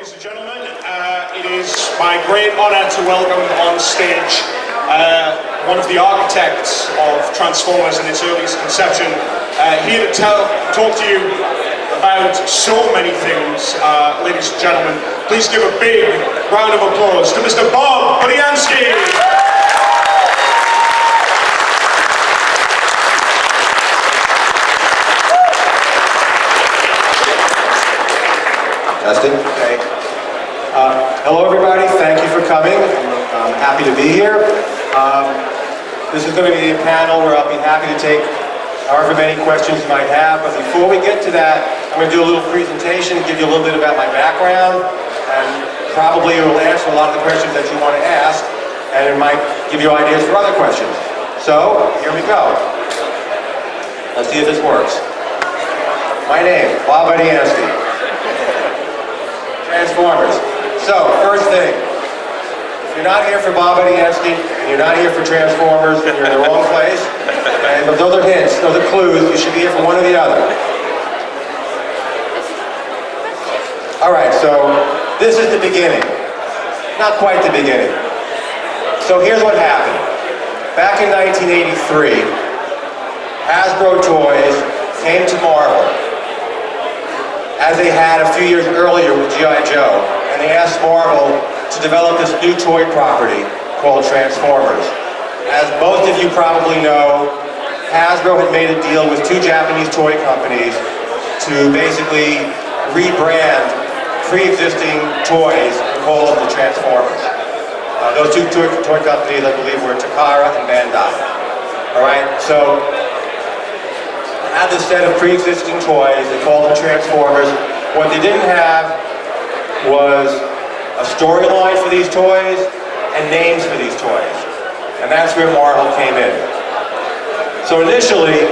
Ladies and gentlemen, it is my great honor to welcome on stage one of the architects of Transformers in its earliest conception, here to talk to you about so many things. Ladies and gentlemen, please give a big round of applause to Mr. Bob Budiansky. Testing. Okay. Hello, everybody. Thank you for coming. I'm happy to be here. This is going to be a panel where I'll be happy to take however many questions you might have. But before we get to that, I'm going to do a little presentation, give you a little bit about my background, and probably it will answer a lot of the questions that you want to ask, and it might give you ideas for other questions. So, here we go. Let's see if this works. My name, Bob Budiansky. Transformers. So, first thing, if you're not here for Bob Budiansky, and you're not here for Transformers, then you're in the wrong place. And those are hints, those are clues, you should be here for one or the other. Alright, so this is the beginning. Not quite the beginning. So here's what happened. Back in 1983, Hasbro Toys came to Marvel, as they had a few years earlier with G.I. Joe, and they asked Marvel to develop this new toy property called Transformers. As most of you probably know, Hasbro had made a deal with two Japanese toy companies to basically rebrand pre-existing toys and call them the Transformers. Those two toy companies, I believe, were Takara and Bandai. Alright, so had this set of pre-existing toys, they called them Transformers. What they didn't have was a storyline for these toys and names for these toys. And that's where Marvel came in. So initially,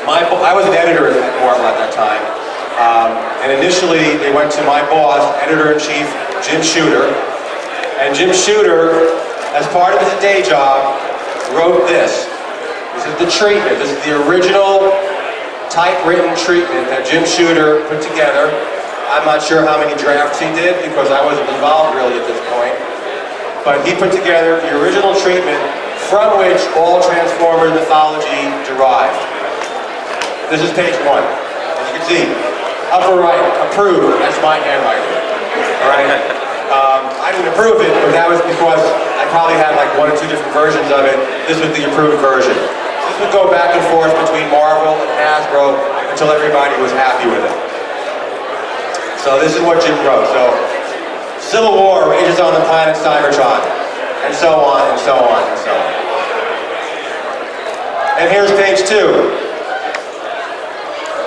I was an editor at Marvel at that time. And initially, they went to my boss, editor-in-chief, Jim Shooter. And Jim Shooter, as part of his day job, wrote this. This is the treatment. This is the original typewritten treatment that Jim Shooter put together. I'm not sure how many drafts he did because I wasn't involved really at this point. But he put together the original treatment from which all Transformers mythology derived. This is page 1. As you can see, upper right, approved. That's my handwriting. All right. I didn't approve it, but that was because I probably had like 1 or 2 different versions of it. This was the approved version. This would go back and forth between Marvel and Hasbro until everybody was happy with it. So this is what Jim wrote. So, Civil War rages on the planet Cybertron, and so on, and so on, and so on. And here's page 2.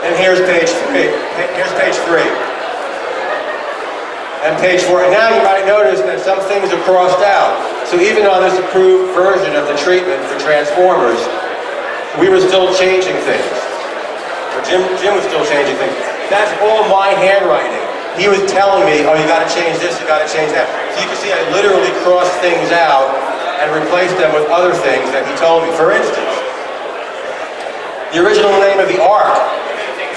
And here's page 3. Here's page 3. And page 4. And now you might notice that some things are crossed out. So even on this approved version of the treatment for Transformers, we were still changing things. Or Jim was still changing things. That's all my handwriting. He was telling me, oh, you gotta change this, you gotta change that. So you can see I literally crossed things out and replaced them with other things that he told me. For instance, the original name of the Ark.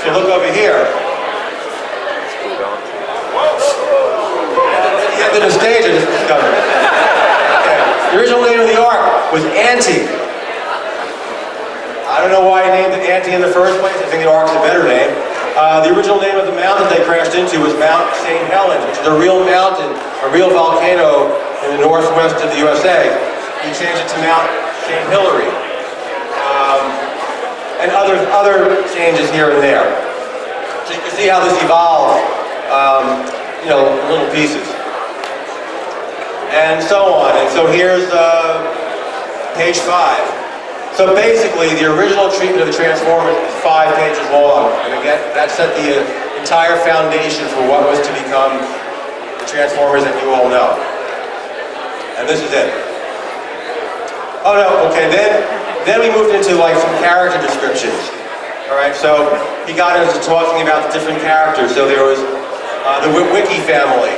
So look over here. To the stage, I just discovered. Okay. The original name of the Ark was Auntie. I don't know why he named it Auntie in the first place. I think the Ark's a better name. The original name of the mountain they crashed into was Mount St. Helens, which is a real mountain, a real volcano in the northwest of the USA. He changed it to Mount St. Hilary. And other changes here and there. So you can see how this evolved, in little pieces. And so on. And so here's page 5. So basically, the original treatment of the Transformers is 5 pages long. And again, that set the entire foundation for what was to become the Transformers that you all know. And this is it. Oh no, okay, then we moved into like some character descriptions. Alright, so he got into talking about the different characters. So there was the Wiki family.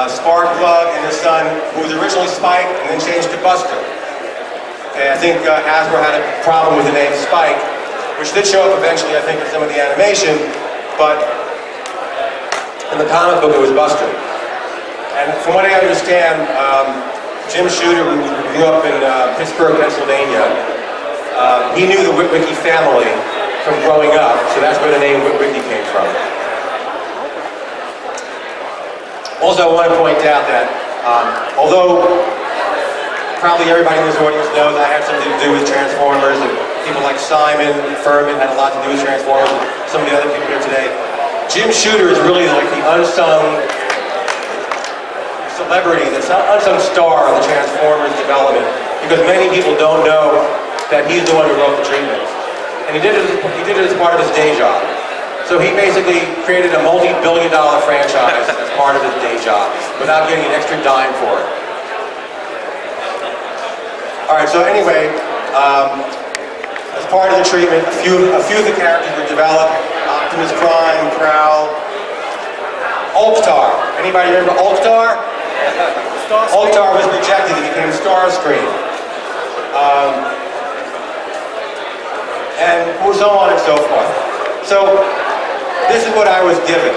Sparkplug and his son, who was originally Spike and then changed to Buster. Okay, I think Hasbro had a problem with the name Spike, which did show up eventually, I think, in some of the animation, but In the comic book, it was Buster. And from what I understand, Jim Shooter, who grew up in Pittsburgh, Pennsylvania, he knew the Witwicky family from growing up, so that's where the name Witwicky came from. Also, I want to point out that although probably everybody in this audience knows I had something to do with Transformers, and people like Simon Furman had a lot to do with Transformers, and some of the other people here today, Jim Shooter is really like the unsung celebrity, the unsung star of the Transformers development, because many people don't know that he's the one who wrote the treatment. And he did it as part of his day job. So he basically created a multi-billion-dollar franchise as part of his day job, without getting an extra dime for it. All right, so anyway, as part of the treatment, a few of the characters were developed: Optimus Prime, Prowl, Ulftar. Anybody remember Ulftar? Ulftar was rejected; he became Starscream, and so on and so forth. So this is what I was given.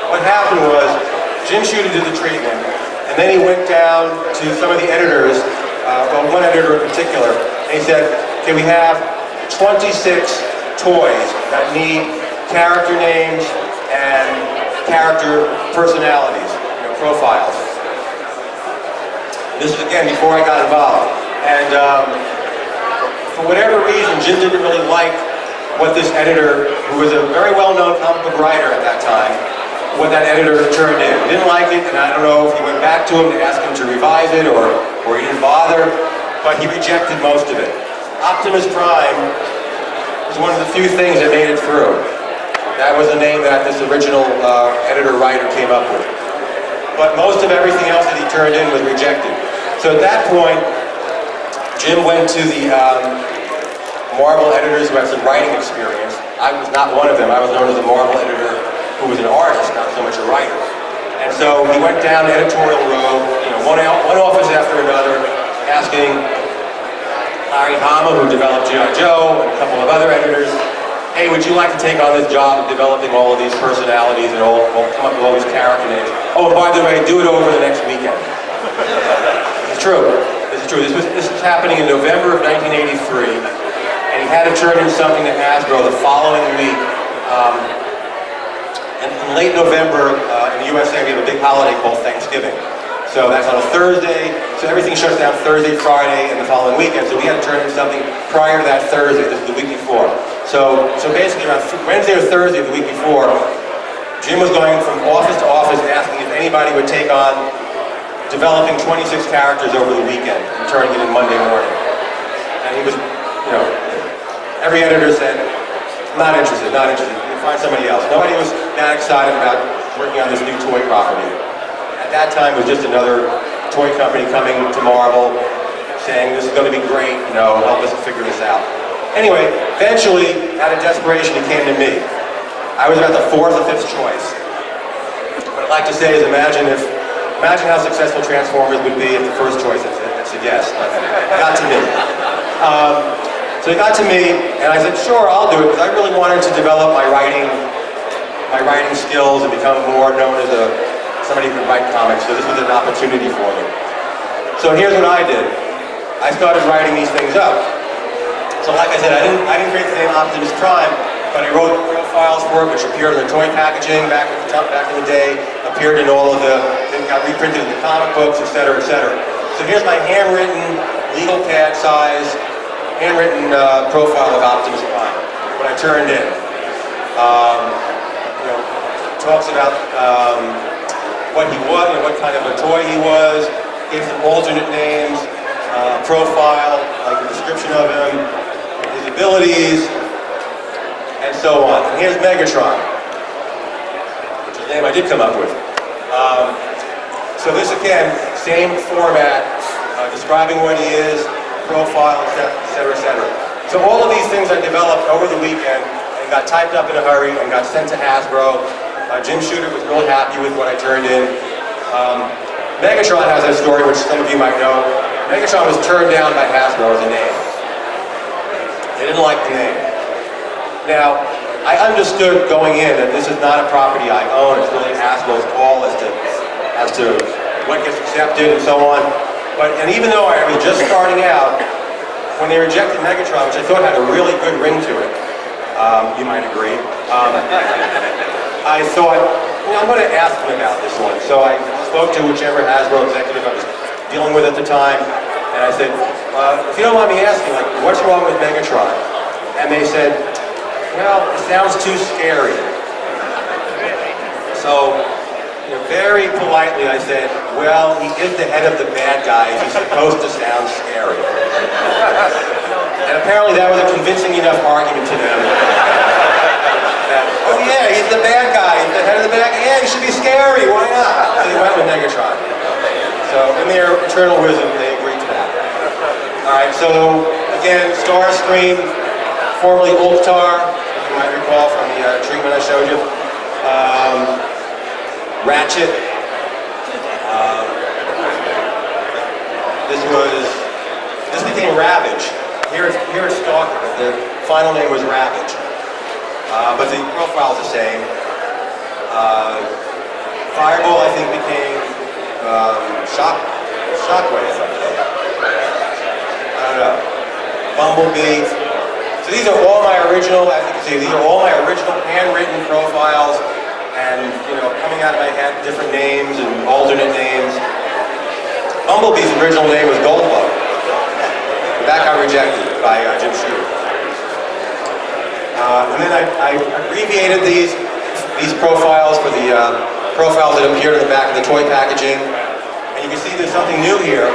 What happened was Jim Shooter did the treatment, and then he went down to some of the editors. Well, one editor in particular, and he said, "Okay, we have 26 toys that need character names and character personalities, profiles." This is again before I got involved, and for whatever reason, Jim didn't really like what this editor, who was a very well-known comic book writer at that time, what that editor turned in. He didn't like it, and I don't know if he went back to him to ask him to revise it, or he didn't bother, but he rejected most of it. Optimus Prime was one of the few things that made it through. That was the name that this original editor-writer came up with. But most of everything else that he turned in was rejected. So at that point, Jim went to the Marvel editors who had some writing experience. I was not one of them. I was known as a Marvel editor who was an artist, not so much a writer. And so he went down the editorial row, one office after another, asking Larry Hama, who developed G.I. Joe, and a couple of other editors, "Hey, would you like to take on this job of developing all of these personalities and come up with all these character names? Oh, and by the way, do it over the next weekend." It's true. This is true. This was happening in November of 1983, and he had to turn in something to Hasbro the following week. And in late November, in the USA, we have a big holiday called Thanksgiving. So that's on a Thursday, so everything shuts down Thursday, Friday, and the following weekend. So we had to turn in something prior to that Thursday. This is the week before. So basically around Wednesday or Thursday of the week before, Jim was going from office to office asking if anybody would take on developing 26 characters over the weekend and turning it in Monday morning. And he was, every editor said, not interested, find somebody else. Nobody was that excited about working on this new toy property. At that time, it was just another toy company coming to Marvel, saying this is going to be great, help us figure this out. Anyway, eventually, out of desperation, he came to me. I was about the 4th or 5th choice. What I'd like to say is imagine how successful Transformers would be if the first choice had said yes. It got to me. So he got to me, and I said, "Sure, I'll do it," because I really wanted to develop my writing skills and become more known as somebody who could write comics. So this was an opportunity for me. So here's what I did. I started writing these things up. So like I said, I didn't create the name Optimus Prime, but I wrote profiles for it, which appeared in the toy packaging back in the day, appeared in all of it got reprinted in the comic books, etc., etc. So here's my handwritten, legal pad size, handwritten profile of Optimus Prime, what I turned in. Talks about what he was and what kind of a toy he was, gave some alternate names, profile, like a description of him, his abilities, and so on. And here's Megatron, which is a name I did come up with. So this again, same format, describing what he is, profile, etc., etc. So all of these things I developed over the weekend and got typed up in a hurry and got sent to Hasbro. Jim Shooter was really happy with what I turned in. Megatron has a story which some of you might know. Megatron was turned down by Hasbro as a name. They didn't like the name. Now, I understood going in that this is not a property I own. It's really Hasbro's call as to what gets accepted and so on. And even though I was just starting out, when they rejected Megatron, which I thought had a really good ring to it, you might agree, I thought, I'm going to ask them about this one. So I spoke to whichever Hasbro executive I was dealing with at the time, and I said, if you don't mind me asking, like, what's wrong with Megatron? And they said, well, it sounds too scary. So, very politely I said, well, he is the head of the bad guys. He's supposed to sound scary. And apparently that was a convincing enough argument to them. That, oh yeah, he's the bad guy. He's the head of the bad guy. Yeah, he should be scary. Why not? So they went with Megatron. So in their eternal wisdom, they agreed to that. All right, so again, Starscream, formerly Ultar, you might recall from the treatment I showed you. Ratchet. This became Ravage. Here it's Stalker. The final name was Ravage. But the profile is the same. Fireball, I think, became Shockwave. I don't know. Bumblebee. So these are all my original, as you can see, these are all my original handwritten profiles. And, coming out of my head, different names and alternate names. Bumblebee's original name was Goldbug. That got rejected by Jim Shooter. And then I abbreviated these profiles for the profiles that appeared in the back of the toy packaging. And you can see there's something new here.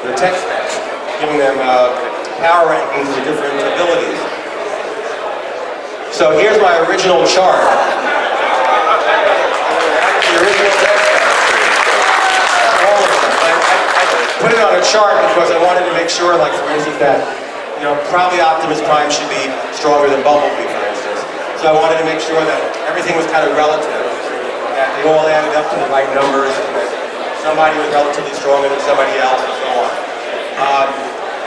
The text specs, giving them power rankings for different abilities. So here's my original chart. The original text all of them. I put it on a chart because I wanted to make sure, like for instance, that probably Optimus Prime should be stronger than Bumblebee, for instance. So I wanted to make sure that everything was kind of relative, that they all added up to the right numbers, and that somebody was relatively stronger than somebody else, and so on.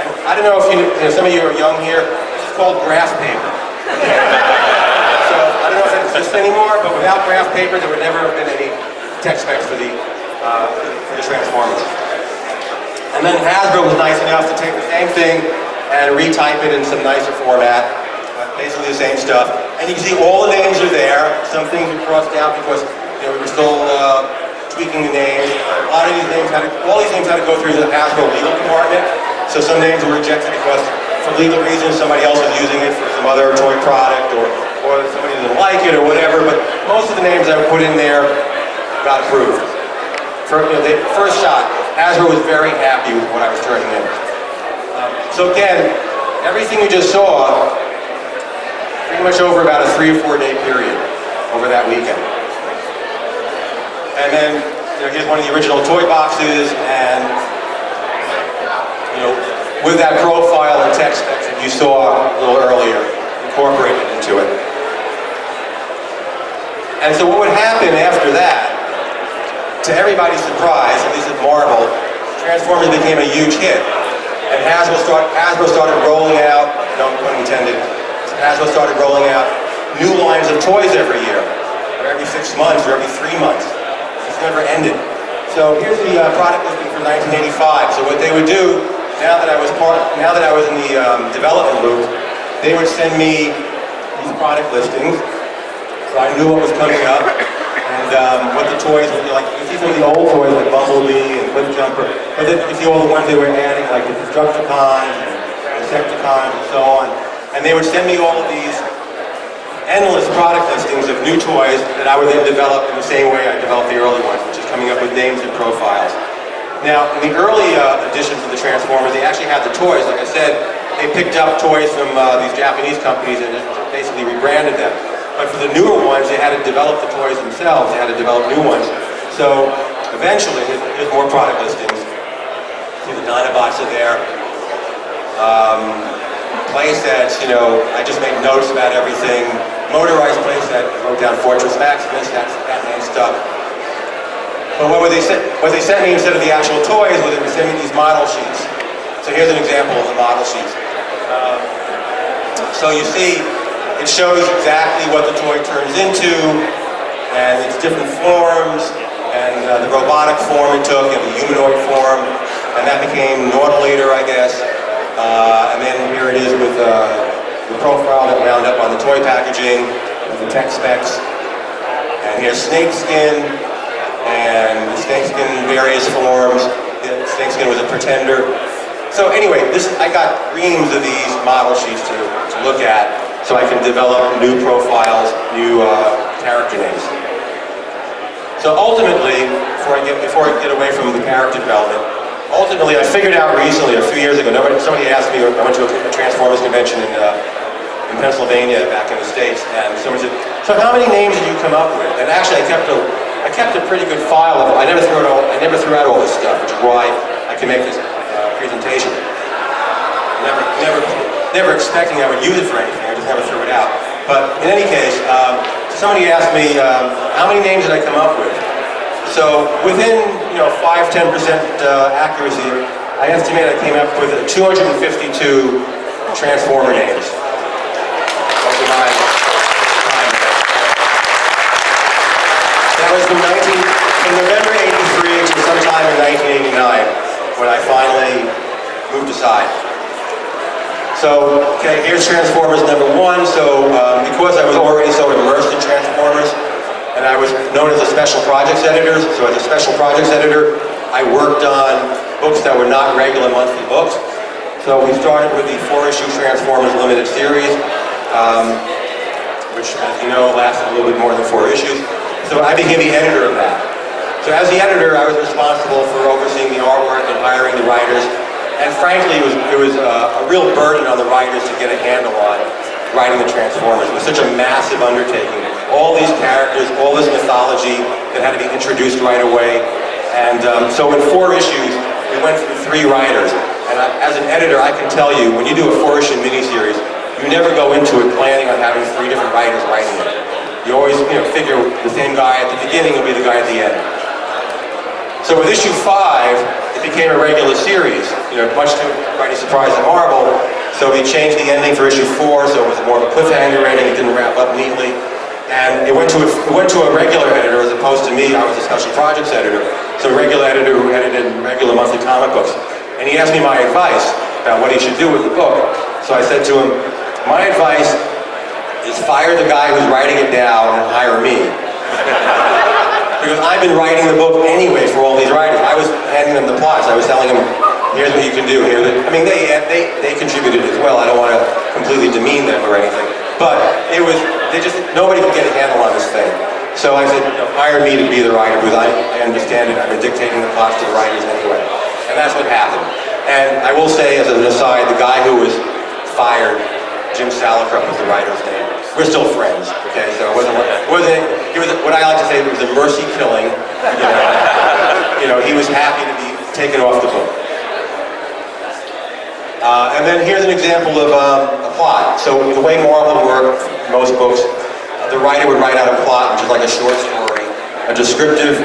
And I don't know if some of you are young here. This is called graph paper. So I don't know if it exists anymore, but without graph paper, there would never have been any text specs for the Transformers. And then Hasbro was nice enough to take the same thing and retype it in some nicer format, basically the same stuff. And you can see all the names are there. Some things were crossed out because we were still tweaking the names. All these names had to go through the Hasbro legal department. So some names were rejected because for legal reasons somebody else was using it for some other toy product or somebody didn't like it or whatever. But most of the names I put in there got approved. The first shot, Hasbro was very happy with what I was turning in. So again, everything you just saw, pretty much over about a 3 or 4 day period over that weekend. And then here's one of the original toy boxes, and with that profile and text specs that you saw a little earlier, incorporated into it. And so what would happen after that, to everybody's surprise, at least at Marvel, Transformers became a huge hit. And Hasbro started rolling out, no pun intended, Hasbro started rolling out new lines of toys every year, or every 6 months, or every 3 months. It's never ended. So here's the product listing for 1985. So what they would do, now that I was in the development loop, they would send me these product listings, so I knew what was coming up. And what the toys would be like. You see some of the old toys like Bumblebee and Cliff Jumper, but then you see all the ones they were adding, like the Destructicons and Decepticons and so on. And they would send me all of these endless product listings of new toys that I would then develop in the same way I developed the early ones, which is coming up with names and profiles. Now, in the early editions of the Transformers, they actually had the toys. Like I said, they picked up toys from these Japanese companies and basically rebranded them. But for the newer ones, they had to develop the toys themselves. They had to develop new ones. So eventually, there's more product listings. See the Dinobots are there. Play sets, I just made notes about everything. Motorized play set, I wrote down Fortress Maximus, that's Batman stuff. But what they sent me instead of the actual toys was they would send me these model sheets. So here's an example of the model sheets. So you see, it shows exactly what the toy turns into, and its different forms, and the robotic form it took, and the humanoid form, and that became Nautilator, I guess. And then here it is with the profile that wound up on the toy packaging, with the tech specs. And here's Snakeskin, and the Snakeskin in various forms. The Snakeskin was a pretender. So anyway, I got reams of these model sheets to look at, so I can develop new profiles, new character names. So ultimately, before I get away from the character development, ultimately I figured out recently, a few years ago, somebody asked me, I went to a Transformers convention in Pennsylvania back in the States, and someone said, so how many names did you come up with? And actually I kept a pretty good file of them. I never threw out all this stuff, which is why I can make this presentation. Never expecting I would use it for anything, I just never threw it out. But in any case, somebody asked me, how many names did I come up with? So within 5–10% accuracy, I estimate I came up with 252 Transformer names. That was from November '83 to sometime in 1989, when I finally moved aside. So, okay, here's Transformers number 1. So, because I was already so immersed in Transformers, and I was known as a special projects editor, so as a special projects editor, I worked on books that were not regular monthly books. So we started with the 4-issue Transformers limited series, which, as you know, lasted a little bit more than 4 issues. So I became the editor of that. So as the editor, I was responsible for overseeing the artwork and hiring the writers. And frankly, it was a real burden on the writers to get a handle on writing the Transformers. It was such a massive undertaking. All these characters, all this mythology that had to be introduced right away. And so in 4 issues, we went through 3 writers. And as an editor, I can tell you, when you do a 4-issue miniseries, you never go into it planning on having 3 different writers writing it. You always figure the same guy at the beginning will be the guy at the end. So with issue 5, it became a regular series, much to everybody's surprise at Marvel. So we changed the ending for issue 4, so it was more of a cliffhanger ending. It didn't wrap up neatly. And it went to a regular editor as opposed to me. I was a special projects editor. So a regular editor who edited regular monthly comic books. And he asked me my advice about what he should do with the book. So I said to him, my advice is fire the guy who's writing it down and hire me. Because I've been writing the book anyway for all these writers. I was handing them the plots. I was telling them, here's what you can do. I mean, they contributed as well. I don't want to completely demean them or anything. But nobody could get a handle on this thing. So I said, hire me to be the writer, because I understand it. I've been dictating the plots to the writers anyway. And that's what happened. And I will say, as an aside, the guy who was fired, Jim Salicrup was the writer's name. We're still friends, okay? So it wasn't what I like to say, it was a mercy killing. He was happy to be taken off the book. And then here's an example of a plot. So the way Marvel worked, most books, the writer would write out a plot, which is like a short story, a descriptive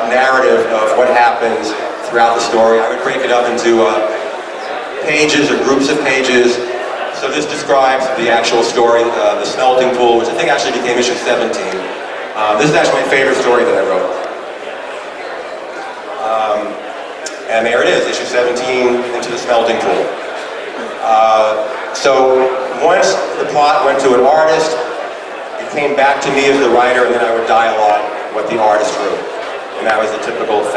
narrative of what happens throughout the story. I would break it up into pages or groups of pages. So this describes the actual story, the smelting pool, which I think actually became issue 17. This is actually my favorite story that I wrote. And there it is, issue 17, into the smelting pool. So once the plot went to an artist, it came back to me as the writer, and then I would dialogue what the artist wrote. And that was the typical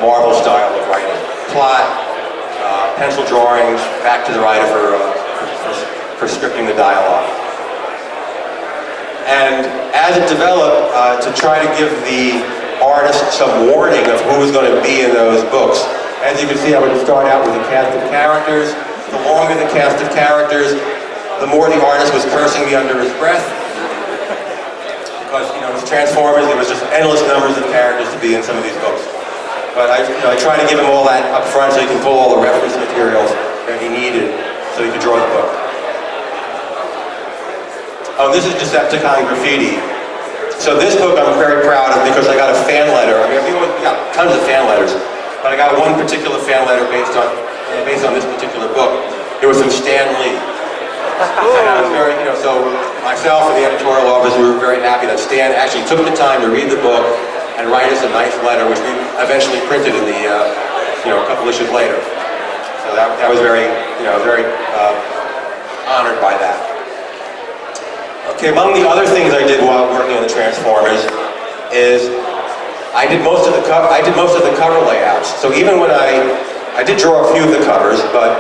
Marvel style of writing. Plot, pencil drawings, back to the writer for scripting the dialogue. And as it developed, to try to give the artist some warning of who was going to be in those books, as you can see, I would start out with a cast of characters. The longer the cast of characters, the more the artist was cursing me under his breath. Because, with Transformers, there was just endless numbers of characters to be in some of these books. But I try to give him all that up front so he can pull all the reference materials that he needed so he could draw the book. Oh, this is Decepticon Graffiti. So this book I'm very proud of because I got a fan letter. I mean, we got tons of fan letters, but I got one particular fan letter based on this particular book. It was from Stan Lee. And I was very, so myself and the editorial office, we were very happy that Stan actually took the time to read the book and write us a nice letter, which we eventually printed in the, a couple issues later. So that was very, very honored by that. Okay, among the other things I did while working on the Transformers is I did most of the cover layouts. So even when I did draw a few of the covers, but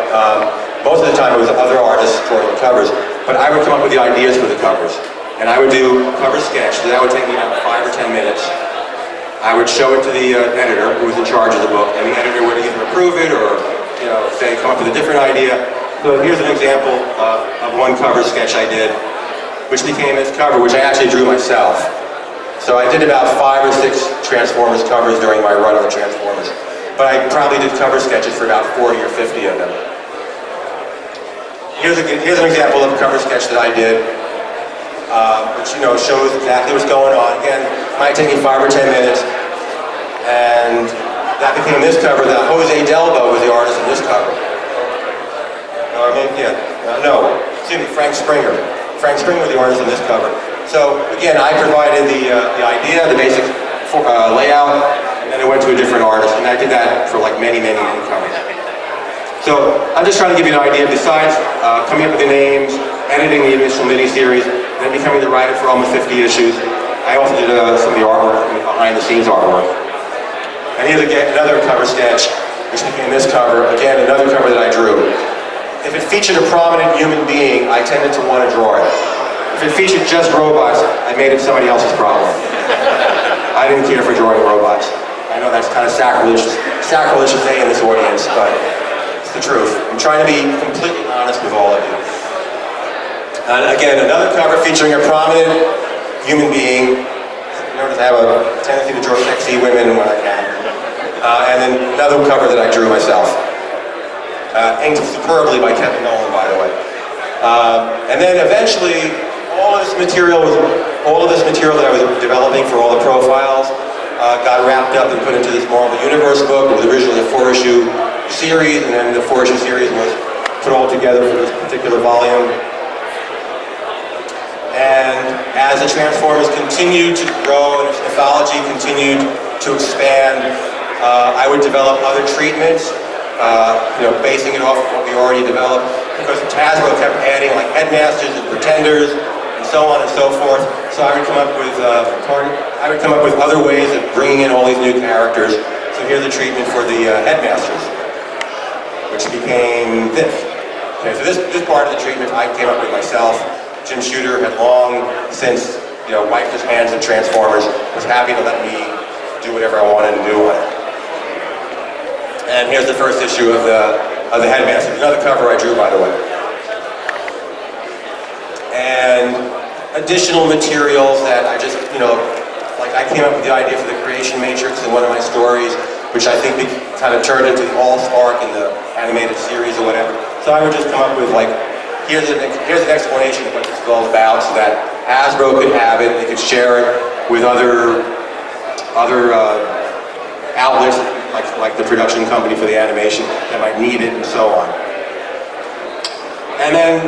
most of the time it was other artists drawing the covers. But I would come up with the ideas for the covers, and I would do cover sketch. So that would take me about 5 or 10 minutes. I would show it to the editor, who was in charge of the book, and the editor would either approve it or, say come up with a different idea. So here's an example of one cover sketch I did, which became this cover, which I actually drew myself. So I did about 5 or 6 Transformers covers during my run on the Transformers. But I probably did cover sketches for about 40 or 50 of them. Here's an example of a cover sketch that I did, which shows exactly what's going on. Again, it might take me 5 or 10 minutes, and that became this cover. That Jose Delbo was the artist in this cover. Excuse me, Frank Springer. Frank Springer was the artist in this cover. So again, I provided the idea, the basic layout, and then it went to a different artist, and I did that for like many covers. So I'm just trying to give you an idea. Besides coming up with the names, editing the initial mini-series, then becoming the writer for almost 50 issues, I also did some of the artwork, behind-the-scenes artwork. And here's another cover sketch, which became this cover. Again, another cover that I drew. If it featured a prominent human being, I tended to want to draw it. If it featured just robots, I made it somebody else's problem. I didn't care for drawing robots. I know that's kind of sacrilegious to say in this audience, but it's the truth. I'm trying to be completely honest with all of you. And again, another cover featuring a prominent human being. Notice I have a tendency to draw sexy women when I can. And then another cover that I drew myself. Inked superbly by Kevin Nolan, by the way. And then eventually, all of this material that I was developing for all the profiles got wrapped up and put into this Marvel Universe book. It was originally a 4-issue series, and then the 4-issue series was put all together for this particular volume. And as the Transformers continued to grow and its mythology continued to expand, I would develop other treatments, basing it off of what we already developed, because Hasbro kept adding like headmasters and pretenders and so on and so forth. So I would come up with other ways of bringing in all these new characters. So here's the treatment for the headmasters, which became this. Okay, so this part of the treatment I came up with myself. Jim Shooter had long since wiped his hands of Transformers, was happy to let me do whatever I wanted to do on it. And here's the first issue of the Headmaster. Another cover I drew, by the way. And additional materials that I just, like I came up with the idea for the creation matrix in one of my stories, which I think kind of turned into the All-Spark in the animated series or whatever. So I would just come up with like, here's an explanation of what this is all about, so that Hasbro could have it, they could share it with other outlets, like the production company for the animation that might need it, and so on. And then,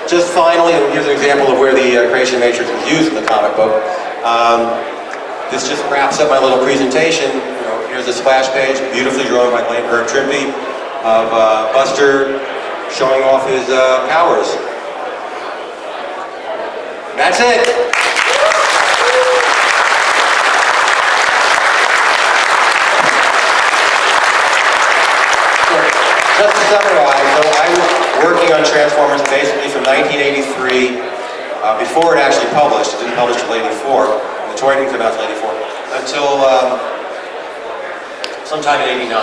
just finally, here's an example of where the creation matrix was used in the comic book. This just wraps up my little presentation. Here's the splash page, beautifully drawn by Herb Trimpe, of Buster showing off his powers. That's it. Just to summarize, so I was working on Transformers basically from 1983, before it actually published. It didn't publish until 84, and the toy didn't come out until 84, until sometime in 89.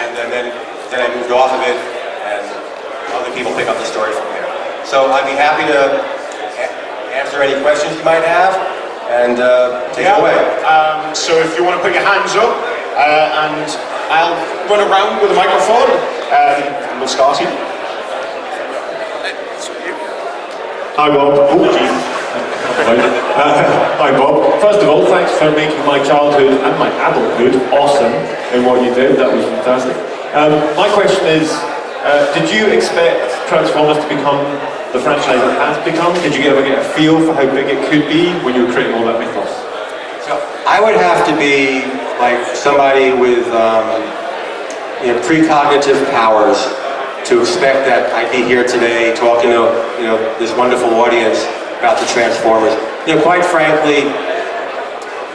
And then I moved off of it, and other people pick up the story from there. So I'd be happy to answer any questions you might have, and take it away. So if you want to put your hands up, and I'll run around with a microphone, and we'll start here. Hi Bob. Oh, Jesus. Hi Bob. First of all, thanks for making my childhood and my adulthood awesome in what you did. That was fantastic. My question is, did you expect Transformers to become the franchise has become? Did you ever get a feel for how big it could be when you were creating all that mythos? So I would have to be like somebody with precognitive powers to expect that I'd be here today talking to this wonderful audience about the Transformers. Quite frankly,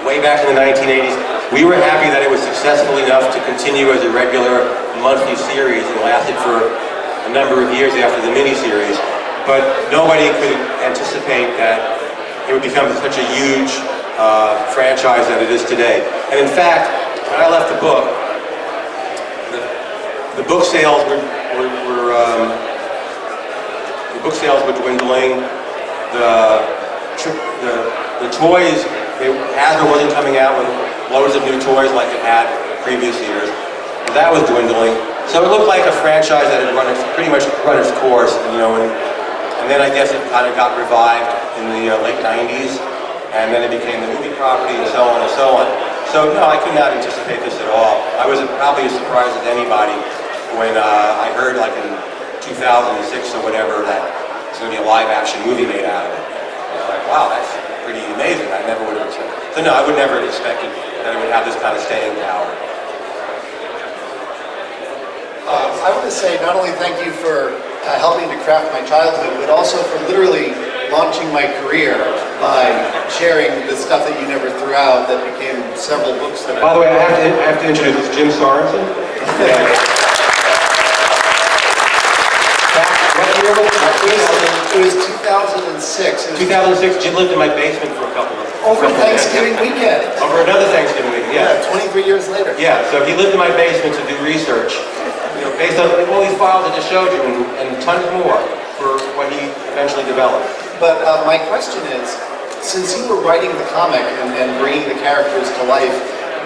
way back in the 1980s, we were happy that it was successful enough to continue as a regular monthly series and lasted for a number of years after the miniseries. But nobody could anticipate that it would become such a huge franchise that it is today. And in fact, when I left the book, the book sales were dwindling. The toys, Hasbro wasn't coming out with loads of new toys like it had previous years. That was dwindling. So it looked like a franchise that had pretty much run its course, and then I guess it kind of got revived in the late 90s, and then it became the movie property and so on and so on. So no, I could not anticipate this at all. I was probably as surprised as anybody when I heard like in 2006 or whatever that it's going to be a live action movie made out of it. I was like, wow, that's pretty amazing. I never would have expected. So no, I would never have expected that it would have this kind of staying power. I want to say not only thank you for helping to craft my childhood, but also for literally launching my career by sharing the stuff that you never threw out that became several books that By the way, I have to introduce Jim Sorensen. What year was it? It was 2006. 2006, Jim lived in my basement for a couple of Over Thanksgiving weekend. Over another Thanksgiving weekend, yeah. 23 years later. Yeah, so he lived in my basement to do research, based on all these files I just showed you, and tons more for what he eventually developed. But my question is, since you were writing the comic and bringing the characters to life,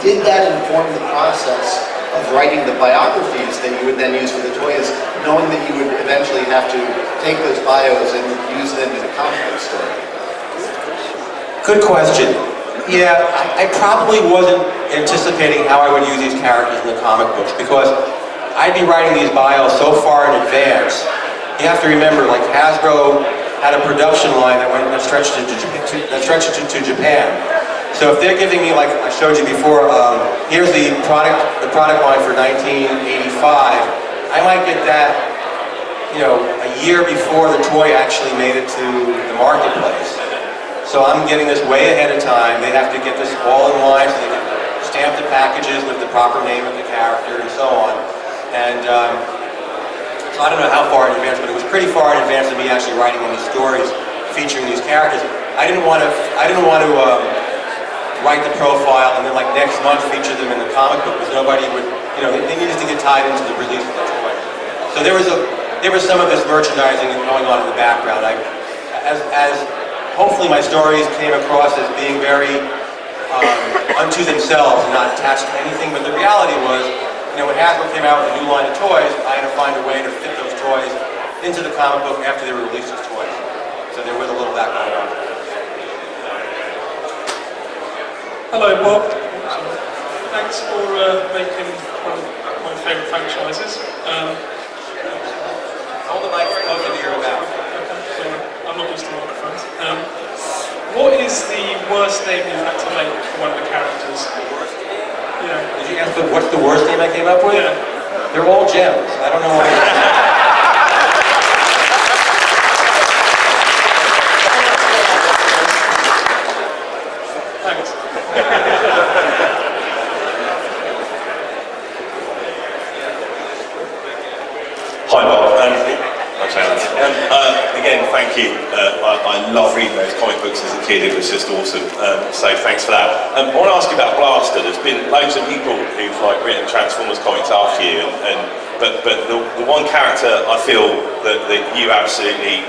did that inform the process of writing the biographies that you would then use for the toys, knowing that you would eventually have to take those bios and use them in a comic book story? Good question. Yeah, I probably wasn't anticipating how I would use these characters in the comic books, because I'd be writing these bios so far in advance. You have to remember, like Hasbro had a production line that stretched to Japan. So if they're giving me, like I showed you before, here's the product line for 1985, I might get that, a year before the toy actually made it to the marketplace. So I'm getting this way ahead of time. They have to get this all in line so they can stamp the packages with the proper name of the character and so on. And so I don't know how far in advance, but it was pretty far in advance of me actually writing any stories featuring these characters. I didn't want to write the profile and then like next month feature them in the comic book, because nobody would, they needed to get tied into the release of the toy. So there was some of this merchandising going on in the background. As hopefully my stories came across as being very unto themselves and not attached to anything, but the reality was, when Hasbro came out with a new line of toys, I had to find a way to fit those toys into the comic book after they were released as toys. So there was a little of that going on. Hello, Bob. Thanks for making one of my favourite franchises. Hold the mic closer to your mouth. Okay, sorry, I'm not used to microphones. What is the worst name you've had to make for one of the characters? Yeah. Did you ask what's the worst name I came up with? Yeah. They're all gems. I don't know why. Thanks. Hi Bob, again thank you. I love reading those comic books as a kid, it was just awesome, so thanks for that. I want to ask you about Blaster. There's been loads of people who've written Transformers comics after you, but the one character I feel that you absolutely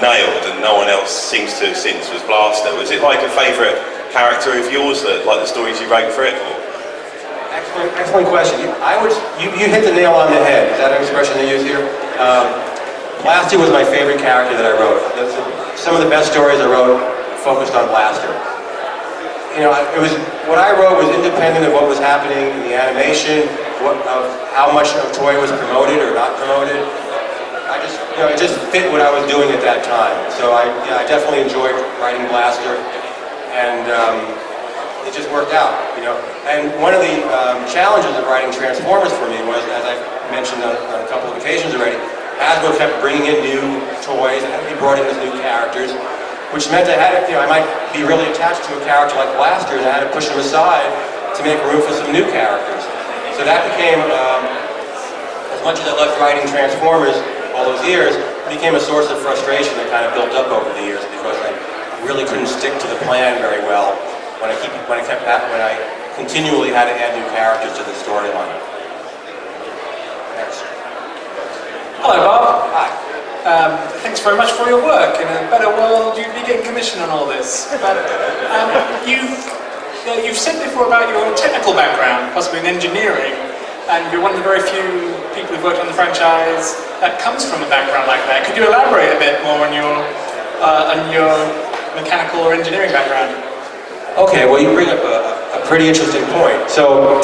nailed and no one else seems to have since was Blaster. Was it like a favourite character of yours, that the stories you wrote for it? Or? Excellent question. You hit the nail on the head. Is that an expression they use here? Blaster was my favorite character that I wrote. Some of the best stories I wrote focused on Blaster. What I wrote was independent of what was happening in the animation, of how much of toy was promoted or not promoted. it just fit what I was doing at that time. So I definitely enjoyed writing Blaster, and it just worked out, And one of the challenges of writing Transformers for me was, as I've mentioned on a couple of occasions already, Hasbro kept bringing in new toys, and he brought in these new characters, which meant I had to, I might be really attached to a character like Blaster, and I had to push him aside to make room for some new characters. So that became, as much as I loved writing Transformers all those years, it became a source of frustration that kind of built up over the years because I really couldn't stick to the plan very well when I continually had to add new characters to the storyline. Next. Hello, Bob. Hi. Thanks very much for your work. In a better world, you'd be getting commission on all this. But you've said before about your technical background, possibly in engineering, and you're one of the very few people who've worked on the franchise that comes from a background like that. Could you elaborate a bit more on your mechanical or engineering background? Okay, well, you bring up a pretty interesting point. So,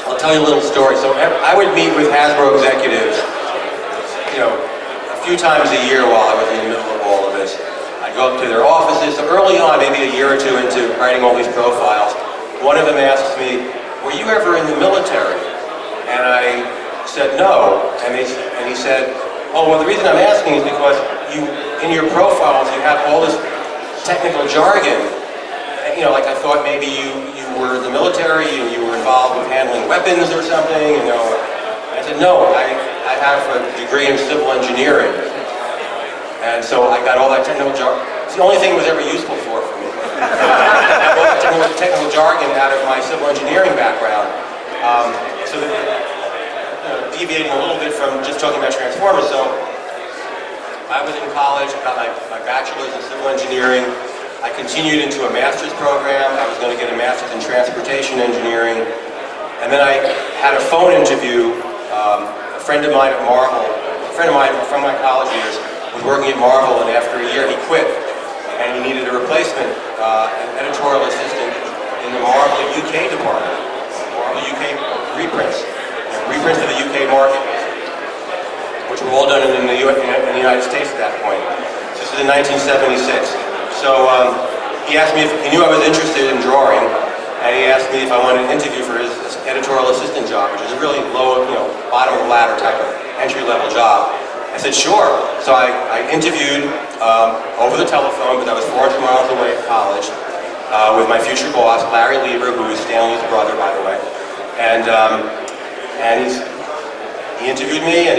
I'll tell you a little story. So, I would meet with Hasbro executives, a few times a year while I was in the middle of all of this. I'd go up to their offices. So early on, maybe a year or two into writing all these profiles, one of them asks me, "Were you ever in the military?" And I said no. And he said, "Oh, well, the reason I'm asking is because in your profiles, you have all this technical jargon. Like I thought maybe you were in the military and you were involved with handling weapons or something, I said, no, I have a degree in civil engineering. And so I got all that technical jargon. It's the only thing it was ever useful for me. I got all that technical jargon out of my civil engineering background. So deviating a little bit from just talking about Transformers. So I was in college, I got my bachelor's in civil engineering. I continued into a master's program. I was going to get a master's in transportation engineering. And then I had a phone interview. A friend of mine at Marvel, a friend of mine from my college years, was working at Marvel, and after a year he quit. And he needed a replacement, an editorial assistant in the Marvel UK department. Marvel UK reprints for the UK market, which were all done in the United States at that point. This is in 1976. So he asked me if he knew I was interested in drawing, and he asked me if I wanted an interview for his editorial assistant job, which is a really low, bottom of the ladder type of entry-level job. I said, sure. So I interviewed over the telephone, but I was 400 miles away at college, with my future boss, Larry Lieber, who is Stanley's brother, by the way. And he interviewed me, and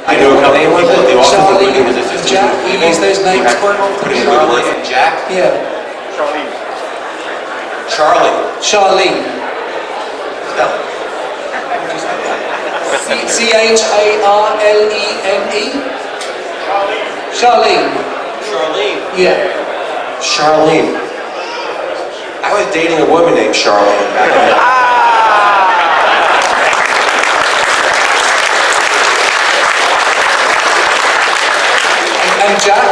I knew a couple of people at the office, including his assistant. Jack, you use those names quite often. Charlie and Jack? Yeah. Charlie. Charlene. Spell it. C-H-A-R-L-E-N-E? Charlene. Charlene. Yeah. Charlene. I was dating a woman named Charlene back in the day. And Jack,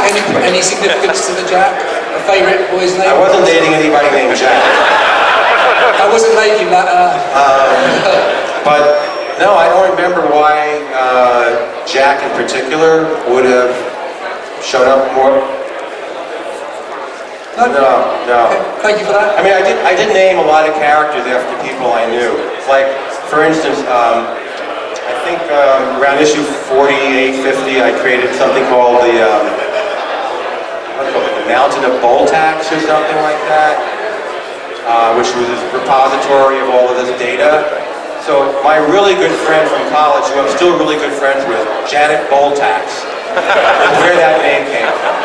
any significance to the Jack? A favourite boy's name? I wasn't dating anybody named Jack. I wasn't making that But no, I don't remember why Jack in particular would have shown up more. No. Thank you for that. I mean, I did name a lot of characters after people I knew. Like, for instance, I think around issue 48, 50, I created something called the Mountain of Boltax or something like that, which was this repository of all of this data. So my really good friend from college, who I'm still really good friends with, Janet Boltax, where that name came from.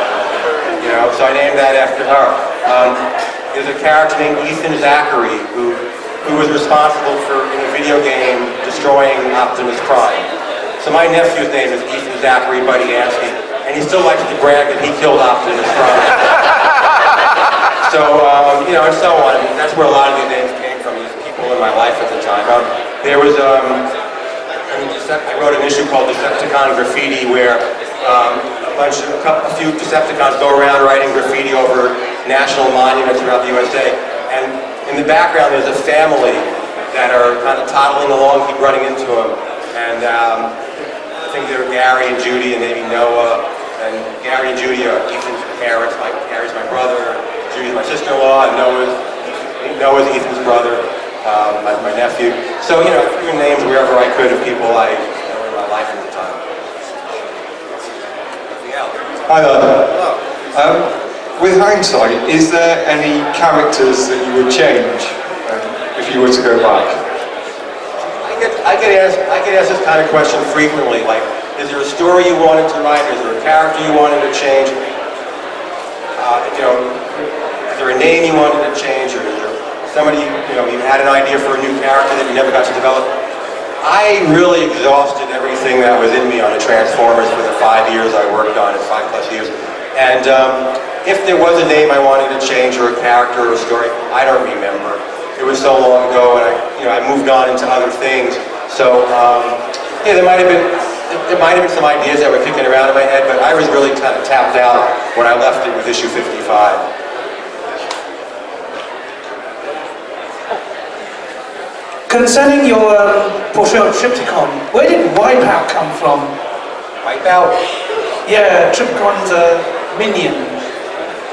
So I named that after her. There's a character named Ethan Zachary who was responsible for, in a video game, destroying Optimus Prime. So my nephew's name is Ethan Zachary Budiansky, and he still likes to brag that he killed Optimus Prime. So, and so on. That's where a lot of these names came from, these people in my life at the time. There was, I wrote an issue called Decepticon Graffiti, where a few Decepticons go around writing graffiti over national monuments throughout the USA. And in the background, there's a family that are kind of toddling along, keep running into them. And the think there are Gary and Judy and maybe Noah, and Gary and Judy are Ethan's parents. Gary's my brother, Judy's my sister-in-law, and Noah's Ethan's brother, my nephew. So, you know, I threw in names wherever I could of people I know in my life at the time. Hi there. Hello. With hindsight, is there any characters that you would change if you were to go back? I get asked this kind of question frequently, like, is there a story you wanted to write? Is there a character you wanted to change? You know, is there a name you wanted to change? Or is there somebody, you know, you had an idea for a new character that you never got to develop? I really exhausted everything that was in me on the Transformers for the 5 years I worked on it, 5+ years. And if there was a name I wanted to change or a character or a story, I don't remember. It was so long ago, and I moved on into other things. So yeah, there might have been some ideas that were kicking around in my head, but I was really kind of tapped out when I left it with issue 55. Concerning your portrayal of Triptychon, where did Wipeout come from? Wipeout? Yeah, Triptychon's a minion.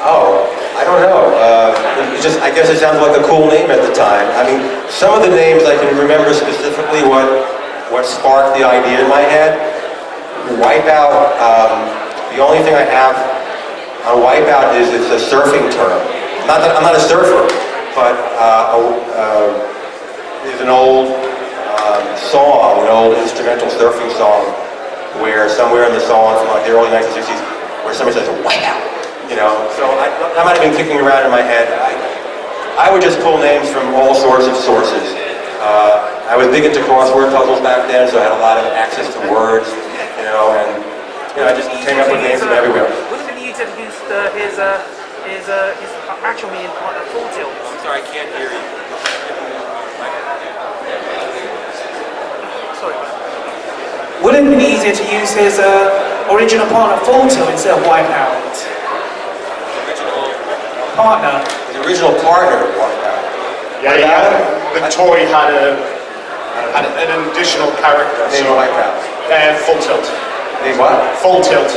Oh, I don't know. I guess it sounded like a cool name at the time. I mean, some of the names I can remember specifically what sparked the idea in my head. Wipeout, the only thing I have on Wipeout is it's a surfing term. I'm not a surfer, but there's an old song, an old instrumental surfing song, where somewhere in the song from like the early 1960s, where somebody says, "Wipeout," you know. So that might have been kicking around in my head. I would just pull names from all sorts of sources. I was big into crossword puzzles back then, so I had a lot of access to words, you know, and you know, I just came up with names from everywhere. Would it be easier to use his actual meaning part of Full Tilt? I'm sorry, I can't hear you. Sorry. Would it have been easier to use his original partner Full Tilt instead of Wipeout? Partner. His original partner walked out. Yeah. The toy had an additional character. Name So, Wipeout. Full Tilt. Name what? Full Tilt.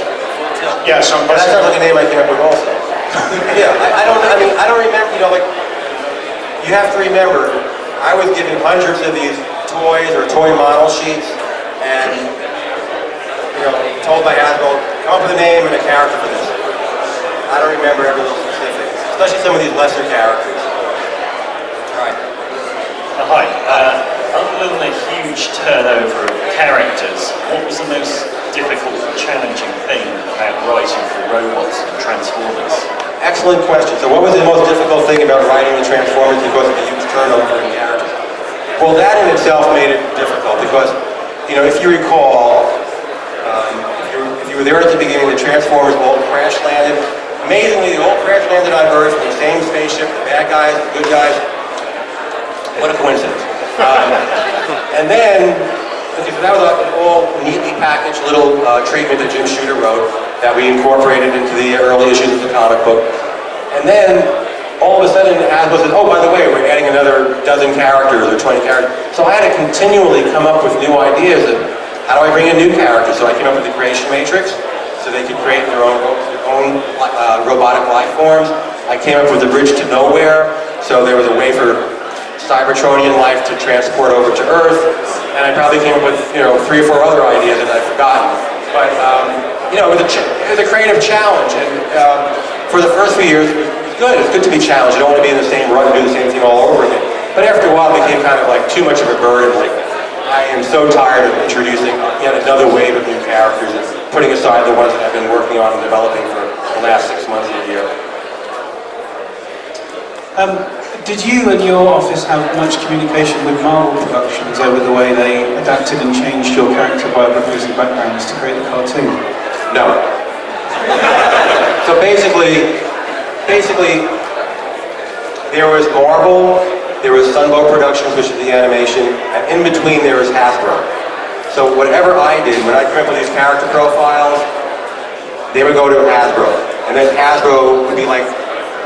Yeah, so I'm That guessing. sounds like a name I came up with also. Yeah, I don't remember, you know, like, you have to remember, I was given hundreds of these toys or toy model sheets, and, you know, told by Hasbro, come up with a name and a character for this. I don't remember every little specific, especially some of these lesser characters. All right. Hi. Other than the huge turnover of characters, what was the most difficult, challenging thing about writing for robots and Transformers? Excellent question. So what was the most difficult thing about writing the Transformers because of the huge turnover in characters? Well, that in itself made it difficult because, you know, if you recall, if you were there at the beginning, the Transformers all crash landed. Amazingly, they all crash landed on Earth in the same spaceship, the bad guys, the good guys. What a coincidence. And then, okay, so that was an all neatly packaged little treatment that Jim Shooter wrote that we incorporated into the early issues of the comic book. And then, all of a sudden, Hasbro said, oh, by the way, we're adding another dozen characters or 20 characters. So I had to continually come up with new ideas of how do I bring in new characters? So I came up with the Creation Matrix, so they could create their own robotic life forms. I came up with the Bridge to Nowhere, so there was a way for Cybertronian life to transport over to Earth, and I probably came up with, you know, 3 or 4 other ideas that I've forgotten. But, you know, it was a creative challenge, and for the first few years, it was good. It's good to be challenged. You don't want to be in the same run and do the same thing all over again. But after a while, it became kind of like too much of a burden. Like, I am so tired of introducing yet another wave of new characters and putting aside the ones that I've been working on and developing for the last 6 months of the year. Did you and your office have much communication with Marvel Productions over the way they adapted and changed your character biographies and backgrounds to create the cartoon? No. So basically, there was Marvel, there was Sunbow Productions, which is the animation, and in between there was Hasbro. So whatever I did, when I came up with these character profiles, they would go to Hasbro, and then Hasbro would be like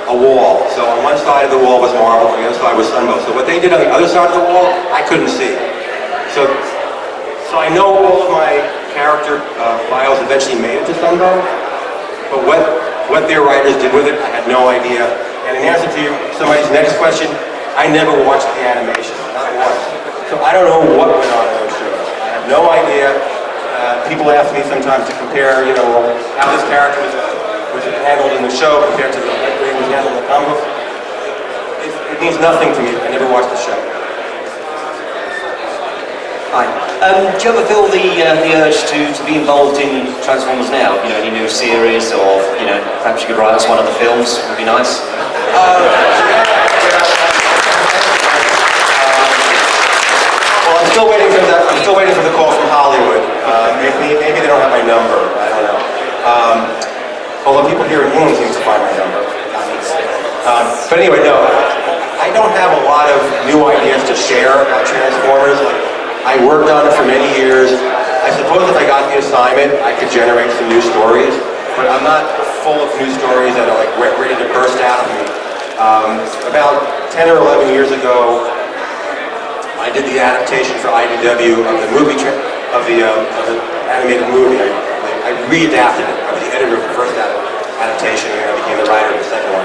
a wall. So on one side of the wall was Marvel, on the other side was Sunbow. So what they did on the other side of the wall, I couldn't see. So I know all of my character bios eventually made it to Sunbow, but what their writers did with it, I had no idea. And in answer to somebody's next question, I never watched the animation, not once. So I don't know what went on in those shows. I have no idea. People ask me sometimes to compare, you know, how this character was handled in the show compared to the way it was handled in the comic book. It means nothing to me. I never watched the show. Hi. Do you ever feel the urge to be involved in Transformers now? You know, any new series, or you know, perhaps you could write us one of the films? Would be nice. Well, I'm still waiting for the call from Hollywood. Maybe they don't have my number. I don't know. Although people here in England seem to find my number. But anyway, no. I don't have a lot of new ideas to share about Transformers. I worked on it for many years. I suppose if I got the assignment, I could generate some new stories, but I'm not full of new stories that are like ready to burst out of me. About 10 or 11 years ago, I did the adaptation for IDW of the movie of the animated movie. I readapted it. I was the editor of the first adaptation, and I became the writer of the second one.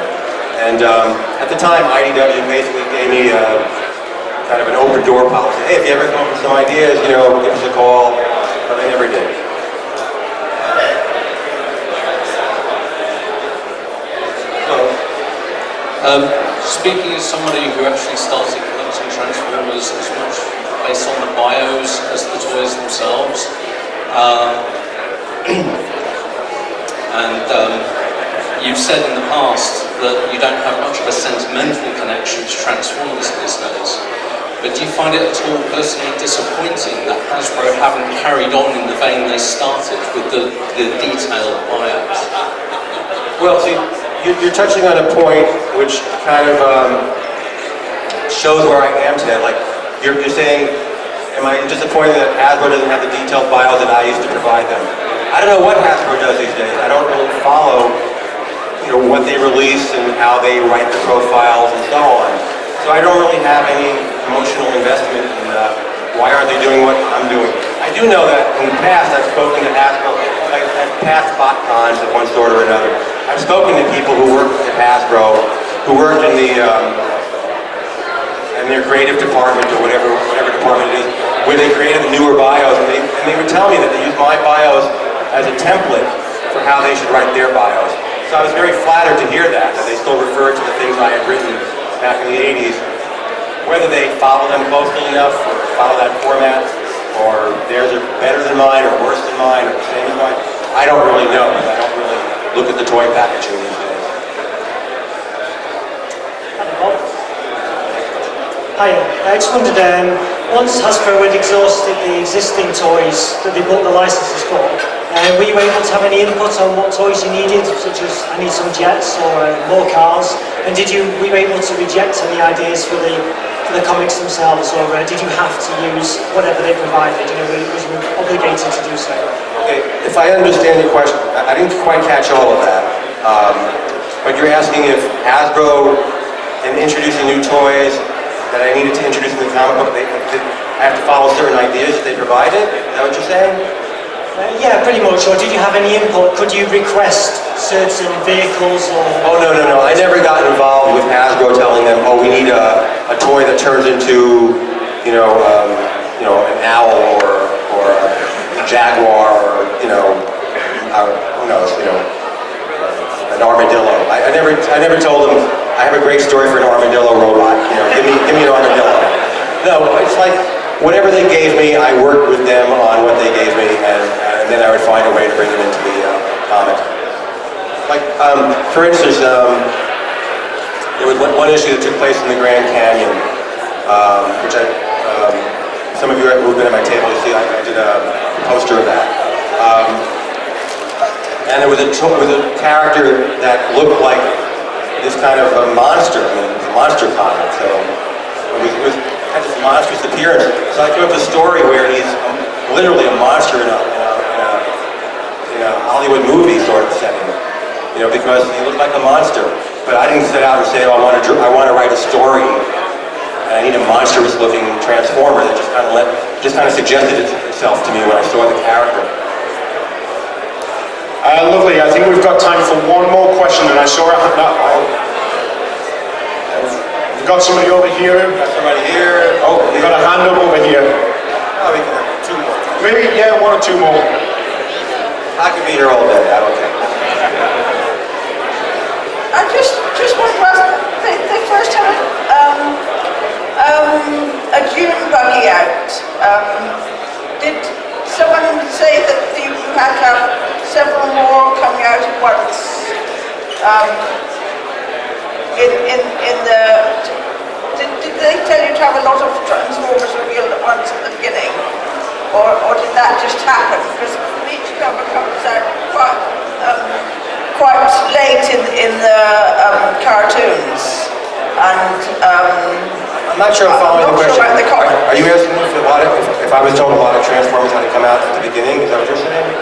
And at the time, IDW basically gave me kind of an open door policy. Hey, if you ever come up with some ideas, you know, give us a call. But they never did. Speaking as somebody who actually started collecting Transformers as much based on the bios as the toys themselves, and you've said in the past that you don't have much of a sentimental connection to Transformers these days. But do you find it at all personally disappointing that Hasbro haven't carried on in the vein they started with the detailed bios? Well, see, you're touching on a point which kind of shows where I am today. Like, you're saying, am I disappointed that Hasbro doesn't have the detailed bios that I used to provide them? I don't know what Hasbro does these days. I don't really follow, you know, what they release and how they write the profiles and so on. So I don't really have any emotional investment in why aren't they doing what I'm doing. I do know that in the past I've spoken to Hasbro, like at past BotCons of one sort or another. I've spoken to people who worked at Hasbro, who worked in their creative department or whatever department it is, where they created the newer bios, and they would tell me that they use my bios as a template for how they should write their bios. So I was very flattered to hear that they still referred to the things I had written back in the 80s. Whether they follow them closely enough, or follow that format, or theirs are better than mine, or worse than mine, or the same as mine, I don't really know, because I don't really look at the toy packaging these days. Hi, I just wondered, once Hasbro had exhausted the existing toys that they bought the licenses for, were you able to have any input on what toys you needed, such as I need some jets or more cars? And were you able to reject any ideas for the comics themselves, or did you have to use whatever they provided? You know, was you obligated to do so? Okay, if I understand your question, I didn't quite catch all of that. But you're asking if Hasbro, in introducing new toys that I needed to introduce in the comic book, I have to follow certain ideas that they provided? Is that what you're saying? Yeah, pretty much. Or did you have any input? Could you request certain vehicles or... Oh, no. I never got involved with Hasbro telling them, oh, we need a toy that turns into, you know, an owl or a jaguar or, who knows, an armadillo. I never told them, I have a great story for an armadillo robot. Give me an armadillo. No, it's like, whatever they gave me, I worked with them on what they gave me, and then I would find a way to bring them into the comic. Like, for instance, there was one issue that took place in the Grand Canyon, which some of you who've been at my table, you see, I did a poster of that. And there was a character that looked like this kind of a monster. I mean, it was a monster comic, so it had this monstrous appearance. So I came up with a story where he's literally a monster in a Hollywood movie sort of setting, because he looked like a monster. But I didn't set out and say, oh, I want to write a story, and I need a monstrous-looking transformer. That just kind of suggested itself to me when I saw the character. Lovely. I think we've got time for one more question, and I saw a hand up. We've got somebody over here. Somebody here. Oh, we've got a hand up over here. Oh, we can have two more. Maybe, yeah, one or two more. I could be here all day. I don't care. I just want to ask, they first had a June buggy out. Did someone say that you had to have several more coming out at once? Did they tell you to have a lot of Transformers revealed at once at the beginning? Or did that just happen? Because each cover comes out quite late in the cartoons. And I'm not sure I'm following the question. Sure about the comic. Are you asking if I was told a lot of Transformers had to come out at the beginning? Is that what you're saying?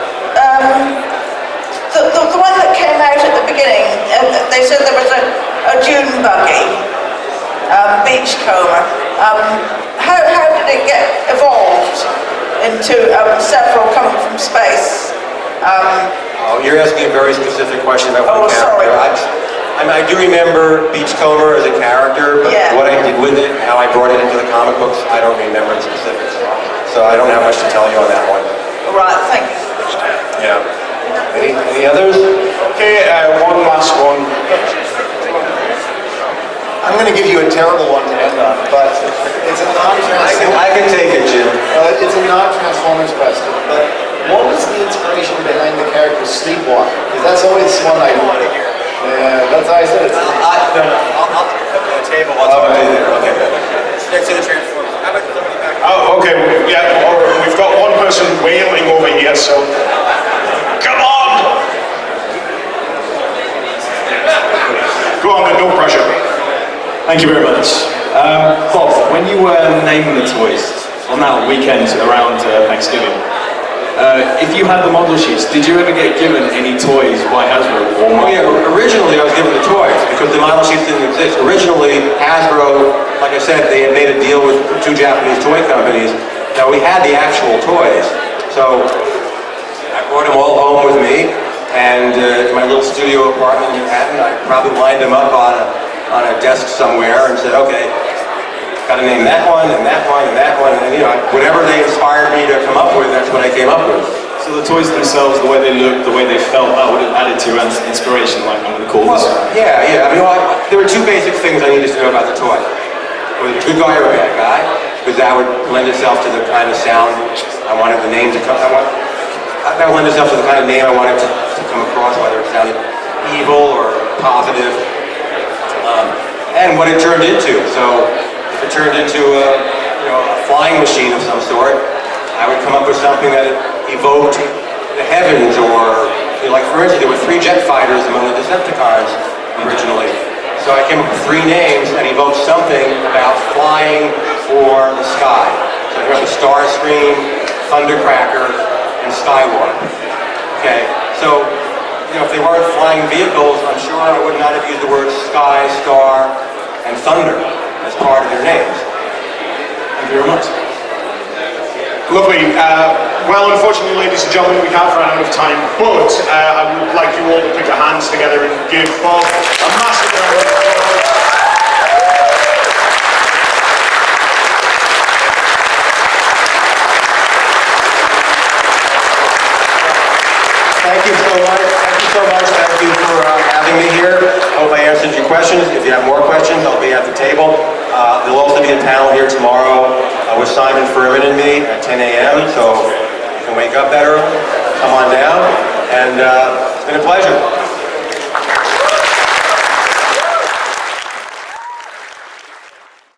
The one that came out at the beginning, they said there was a June buggy, Beachcomber. How did it get evolved into character coming from space? You're asking a very specific question about one character. I do remember Beachcomber as a character, but what I did with it, how I brought it into the comic books, I don't remember the specifics. So I don't have much to tell you on that one. Right, thank you. Yeah. Any others? Okay, one last one. I'm going to give you a terrible one to end on, but it's a non-Transformers. I can take it, Jim. It's a non-Transformers question, but what was the inspiration behind the character Sleepwalker? Because that's always one I want to hear. Yeah, that's how I said it. I'll put the table. Okay. Next to the Transformers. How about somebody back? Oh, okay. Yeah, we've got one person wailing over here, so come on! Go on, then, no pressure. Thank you very much. Bob, when you were naming the toys on that weekend around Thanksgiving, if you had the model sheets, did you ever get given any toys by Hasbro? Oh yeah, originally I was given the toys because the model sheets didn't exist. Originally, Hasbro, like I said, they had made a deal with two Japanese toy companies. Now we had the actual toys, so I brought them all home with me, and in my little studio apartment in Manhattan, I probably lined them up on a desk somewhere and said, okay, got to name that one and that one and that one, and whatever they inspired me to come up with, that's what I came up with. So the toys themselves, the way they looked, the way they felt, that would have added to your inspiration, like I'm going to call this. Yeah. I mean, there were two basic things I needed to know about the toy. Was it a good guy or a bad guy? Because that would lend itself to the kind of sound I wanted the name to come. That would lend itself to the kind of name I wanted to come across, whether it sounded evil or positive, and what it turned into. So if it turned into a flying machine of some sort, I would come up with something that evoked the heavens, or like for instance, there were 3 jet fighters among the Decepticons originally. So I came up with 3 names and evoked something about flying or the sky. So I came up with Starscream, Thundercracker, and Skywarp. Okay, so if they weren't flying vehicles, I'm sure I would not have used the words sky, star, and thunder as part of their names. Thank you very much. Lovely. Well, unfortunately, ladies and gentlemen, we have run out of time, but I would like you all to put your hands together and give Bob a massive round of applause. Thank you so much. Thank you for having me here. Hope I answered your questions. If you have more questions, I'll be at the table. There'll also be a panel here tomorrow with Simon Furman and me at 10 a.m. So you can wake up that early, come on down, and